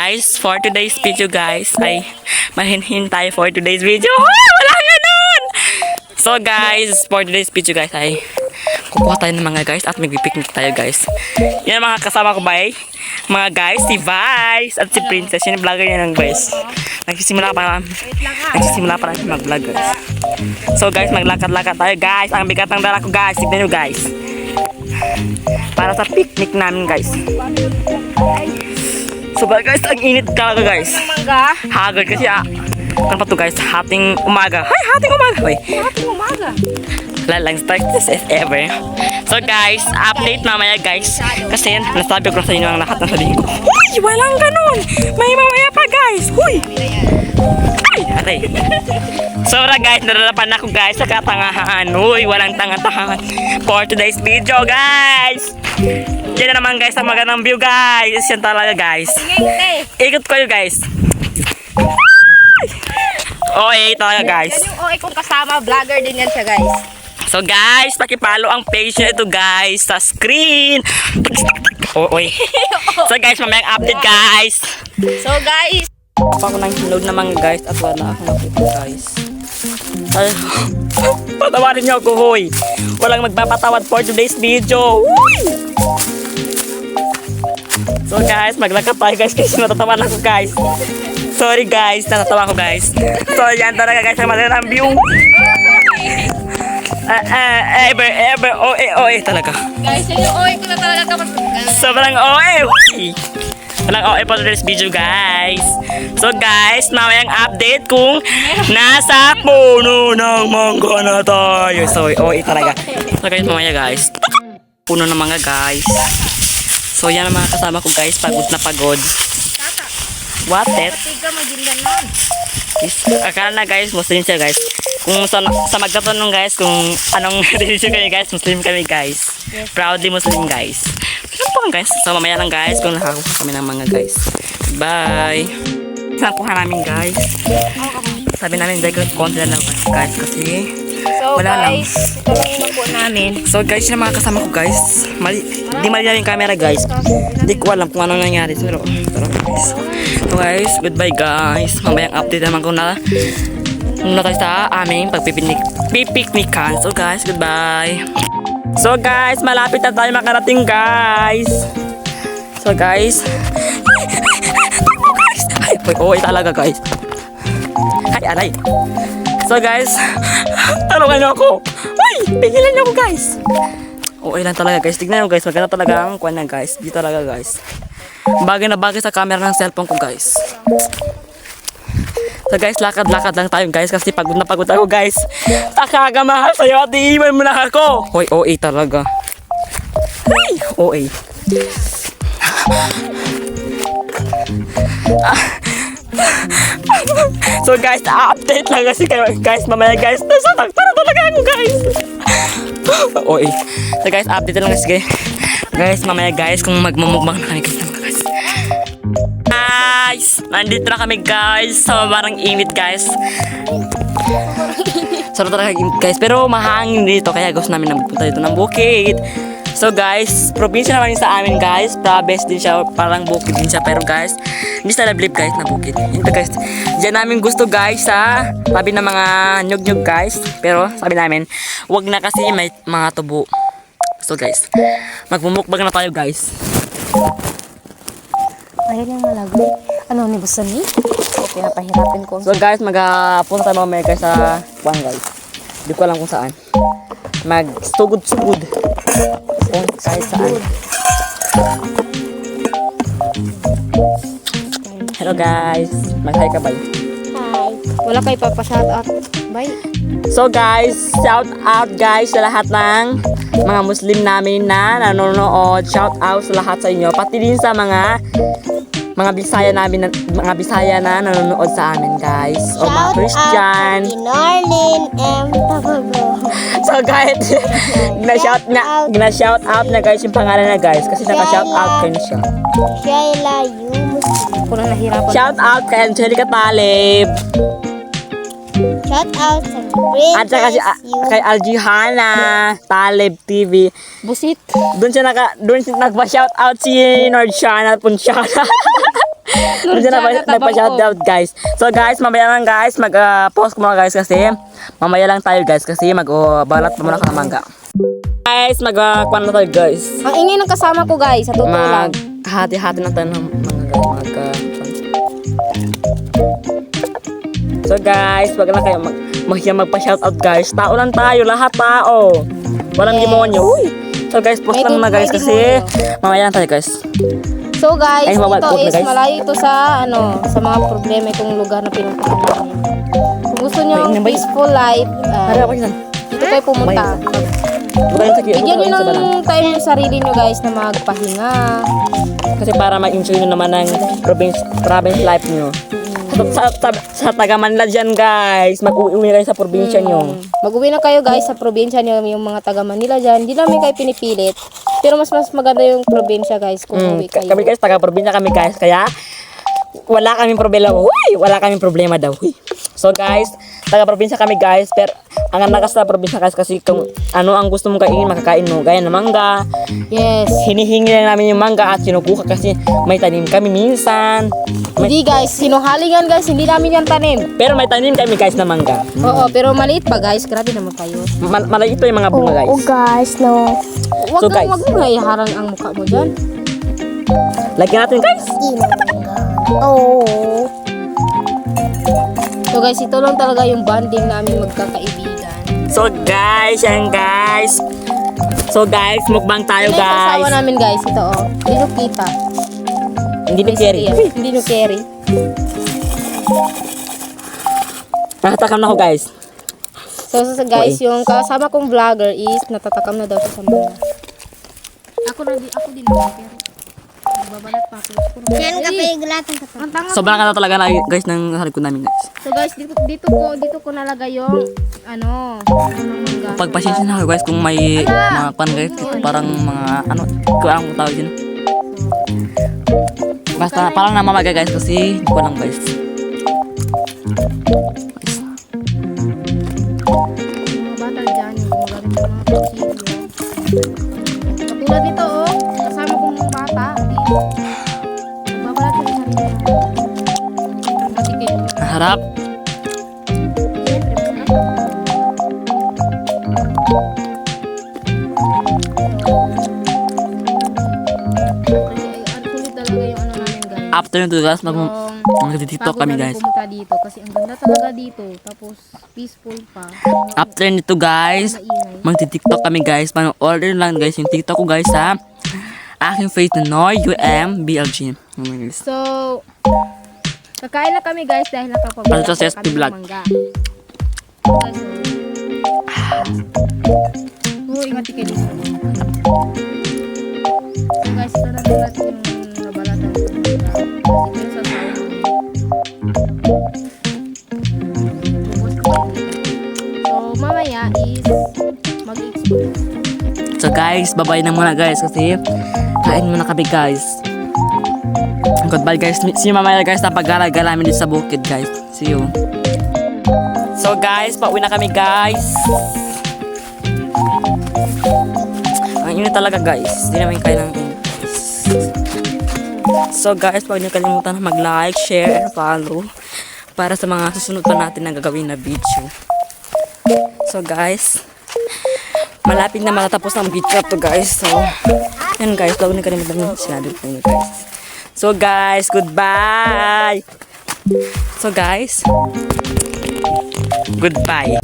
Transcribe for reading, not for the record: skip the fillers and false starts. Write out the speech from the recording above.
guys, for today's video guys, ay mahinhin tayo for today's video. Wala ganun! So guys, for today's video guys ay kukuha tayo ng mga guys at mag-picnic tayo guys. Yan ang mga kasama ko ba mga guys, si Vice at si Princess. Yan yung vlogger niya ng guys. Nagsisimula pa rin mag-vlog guys. So guys, maglakad-lakad tayo guys. Ang bigat ng dala ko guys, tignan nyo guys. Para sa picnic namin guys. So guys, ang init talaga guys. Hagod kasi ano pa to guys, hating umaga. Hi, hating umaga. Hoy. Hating umaga. Lang start this as ever. So guys, update mamaya guys. Kasi nasabi ko sa inyo ang lahat ng sabihin ko. Huy, walang ganun. May mamaya pa guys. Huy. Ay, aray. Sobra guys, nararapan ako guys sa katangahan. Huy, walang tangatangan. For today's video guys. Yan na naman guys, ang magandang view guys. Yan talaga guys. Ikot ko yun guys. OA talaga guys. Yan yung OA kong kasama, vlogger din yan siya guys. So guys, pakipalo ang page na ito guys sa screen. OA. So guys, mamayang update guys. So guys, ako nang hinod naman guys at wala akong nakita guys. Patawarin niyo ako hoy. Walang magpapatawad for today's video. So guys, maglakad tayo guys kasi natatawan ako guys. Sorry guys, natatawa ko guys. So yan talaga guys, ang magandang view. Ever, OA talaga. guys, yan yung OA ko na talaga kapag Sobrang OA. Walang OA for today's video guys. So guys, mamayang update kung nasa puno ng mangga na tayo. So OA talaga. So guys, mamaya guys, puno ng mangga guys. So yan ang mga kasama ko guys, pagod na pagod. What it? tiga magindanan. Akala na guys, Muslim siya guys. Kung sa magtatanong guys kung anong religion kami guys, Muslim kami guys. Yes. Proudly Muslim guys. Ano po guys? So mamaya lang guys kung nakakuha kami ng mga guys. Bye! Saan kuha namin guys? Sabi namin dahil konti na lang guys kasi So wala lang. guys, ito lang yung po namin. So guys, yung mga kasama ko guys, di mali na yung camera guys. Hindi ko alam kung ano nangyari. Pero guys. So guys, goodbye guys. Mamayang update naman ko na tayo sa aming pipiknikan. So guys, goodbye. So guys, malapit na tayo makarating guys. So guys. Ay, oy talaga guys. Ay, aray. So guys, tulungan niyo ako. Uy, pigilan niyo ako guys. Okay lang talaga guys. Tignan niyo guys, maganda talaga ang kuwan na guys. Di talaga guys. Bagay na bagay sa camera ng cellphone ko guys. So guys, lakad-lakad lang tayo guys kasi pagod na pagod ako guys. Nakagamahal sa'yo at iiwan mo na ako. Hoy, OA talaga. Ay, OA. So guys, update lang kasi kayo guys. Mamaya guys, nasatak talaga ako guys. OA. So guys, update lang kasi guys, mamaya guys kung magmumukbang na kami guys. Guys, nandito na kami guys sa barang init guys. Sarap talaga init guys, pero mahangin dito kaya gusto namin nagpunta dito ng bukid. So guys, probinsya naman yun sa amin guys. Province din siya, parang bukid din siya. Pero guys, hindi sa live guys na bukid. Ito guys, diyan namin gusto guys sa tabi ng mga nyug-nyug guys. Pero sabi namin, wag na kasi may mga tubo. So guys, magmumukbang na tayo guys. Ayan yung malagay. Ano ni Busan ni? Pinapahirapin ko. So guys, magpunta tayo mamaya guys sa kuwan guys. Hindi ko alam kung saan. Mag-sugod-sugod. Kung kahit saan. Hello guys. Mag-hi ka ba? Hi. Wala kayo papashoutout. Bye. So guys, shout out guys sa lahat ng mga Muslim namin na nanonood. Shout out sa lahat sa inyo. Pati din sa mga Bisaya namin, mga Bisaya na nanonood sa amin guys. O mga Christian. Norlin M. Tababro. So guys, gina-shout out na guys yung pangalan na guys. Kasi naka-shout out kayo siya. Shaila Yumus. Kung nahirapan. Shout out kay Angelica Talib. Shout out sa Princess. At saka kay Aljihana Talib TV. Busit. Doon siya nagpa-shout out si Nordshana Punshana. Nandiyan na nagpa-shoutout guys. So guys, mamaya lang guys, mag-post ko muna guys kasi mamaya lang tayo guys kasi mag-balat pa muna ka ng mangga. Guys, mag-kuhan na tayo guys. Ang ingay ng kasama ko guys, sa totoo lang. Hati-hati na tayo ng mga guys. So guys, wag lang kayo magpa-shoutout guys. Tao lang tayo, lahat tao. Walang demonyo. Uy. So guys, post lang na guys kasi mamaya lang tayo guys. So guys, Ay, ito mababot na, is guys. malayo ito sa sa mga problema itong lugar na pinuntahan namin. Kung gusto niyo Ay, ng nabay. peaceful life, Para ako yan. dito kayo pumunta. Bigyan niyo ng time yung sarili niyo guys na magpahinga. Kasi para ma-enjoy nyo naman ang province life nyo. Sa taga Manila dyan guys, mag-uwi kayo sa probinsya nyo. Mag-uwi na kayo guys sa probinsya niyo, yung mga taga Manila dyan. Hindi namin kayo pinipilit. Pero mas maganda yung probinsya guys kung uwi kayo. Kami guys, taga probinsya kami guys, kaya wala kaming problema. Uy, wala kaming problema daw. Uy. So guys, taga probinsya kami guys, pero ang ganda kasi sa probinsya guys kasi kung ano ang gusto mong kainin, makakain mo. Gaya ng mangga, Yes. hinihingi lang namin yung mangga at sinukuha kasi may tanim kami minsan. Hindi guys, sinungalingan guys, hindi namin yan tanim. Pero may tanim kami guys na mangga. Oo, pero maliit pa guys, grabe naman kayo. Malay ito yung mga bunga guys. guys, no. Wag So, kang guys. wag mo nga iharang ang mukha mo dyan. Lagyan natin guys. Oh. So guys, ito lang talaga yung bonding namin magkakaibigan. So guys, yan guys. So guys, mukbang tayo Ito yung asawa guys. namin guys, ito oh. Hindi nyo kita. Hindi ni Kerry. Hindi nyo carry. Natatakam na ako guys. So guys, yung kasama kong vlogger is natatakam na daw siya sa mga. Ako din naman, pero babalat pa ako. Yan ka paigulatan ka pa. Ang tanga. Sobrang kata talaga na guys ng harikon namin guys. So guys, dito ko nalagay yung mangga. Pagpasensya na ako guys kung may mga pan guys, parang mga ano, kung anong tawag yun. Basta parang namamaga guys kasi hindi ko lang guys. Mga bata dyan, yung gumagamit ng mga kutsilyo. Katulad nito oh, kasama kong bata. Nagbabalat ko sa sarili. Ang matigil. Harap. Siyempre, sulit talaga yung ano namin guys. After nito guys, mag-tiktok kami guys. Pumunta dito kasi ang ganda talaga dito. Tapos peaceful pa. After nito guys, Maingay. magti-tiktok kami guys. Pano-order lang guys yung tiktok ko guys sa aking face na NoyUMBLG. So, kakain na kami guys dahil Ano nakapagpapalaki to, SSP vlog? mangga. Guys, ingati kayo dito. So guys, ito na natin yung nabalatan ko. Ito yung sasawa namin. Bubos ko pa yun. So, mamaya is mag-explore. So guys, bye-bye na muna guys kasi kain muna kami guys. Goodbye guys. See you mamaya guys na pag-gala-gala namin dito sa bukid guys. See you. So guys, pauwi na kami guys. Ang init talaga guys. Hindi namin kaya ng init. So guys, huwag niyo kalimutan na mag-like, share, and follow para sa mga susunod pa natin na gagawin na video. So guys, malapit na matatapos ang video to guys. So, yan guys, huwag niyo kalimutan na sinabi ko niyo guys. So guys, goodbye! So guys, goodbye!